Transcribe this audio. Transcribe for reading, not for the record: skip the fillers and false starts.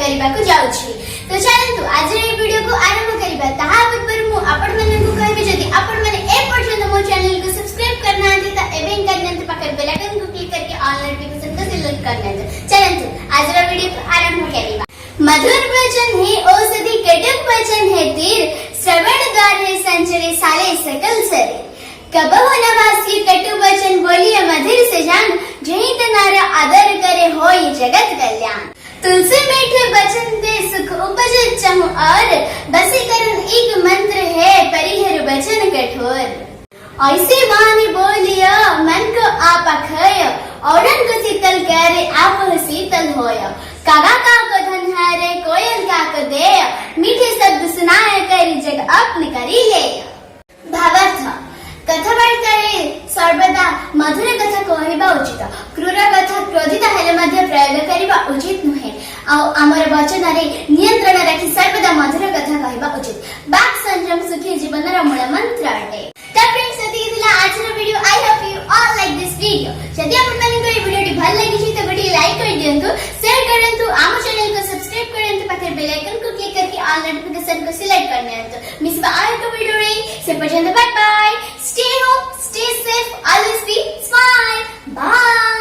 କରିବାକୁ ଯାଉଛି। ତ ଚାଲନ୍ତୁ ଆଜି ଏହି ଭିଡିଓକୁ ଆରମ୍ଭ କରିବା। ତାହା ପୂର୍ବରୁ ମୁଁ ଆପଣମାନଙ୍କୁ କହିବି ଯଦି ଆପଣମାନେ ଏ ପର୍ଯ୍ୟନ୍ତ ମୋ ଚ୍ୟାନେଲକୁ ସବସ୍କ୍ରାଇବ କରିନାହାନ୍ତି ତ ଏବେ ହିଁ କରିନିଅନ୍ତୁ, ପାଖରେ ବେଲ୍ ଆଇକନକୁ କ୍ଲିକ୍ କରିକି ଅଲ୍ ନୋଟିଫିକେସନକୁ ସିଲେକ୍ଟ କରିନିଅନ୍ତୁ। ଚାଲନ୍ତୁ ଆଜିର ଭିଡିଓକୁ आरंभ करेगा। मधुर वचन है औषधि, कटक वचन है तीर, श्रवण द्वार है संचरे साले सकल सरे। कबहु न वासी कटु वचन बोलिए मधुर से जान, जहीं तनारा आदर करे हो ये जगत कल्याण। तुलसी मीठे वचन दे सुख उपज चहु और, बसीकरण एक मंत्र है परिहर वचन कठोर। ऐसे वाणी बोलियो मन को आप अखयो, औरन को शीतल करे आप शीतल होयो। कागा का को धन हारे कोयल का को दे, मीठे शब्द सुनाए करी जग अपने करी ले। भावार्थ कथाबार्तारे सर्वदा मधुर कथा कहवा उचित, क्रूर कथा क्रोधित हेले मध्य प्रयोग करबा उचित नुहे। आमर वचन रे नियंत्रण रखी सर्वदा मधुर कथा कहवा उचित। बाक संयम सुखी जीवनर मूल मंत्र अटे। तो फ्रेंड्स आज video, I hope you all like this video. जदि आपनको ये वीडियो भल लगी तो वीडियो लाइक कर दियंतु, शेयर करंतु, आम चैनल को सब्सक्राइब करंतु, पाखे बेल आइकन को क्लिक करके ऑल नोटिफिकेशन को सिलेक्ट करनियंतु। मिस बाय को वीडियो रे से पर्यंत bye bye, stay home, stay safe, always be smile, bye.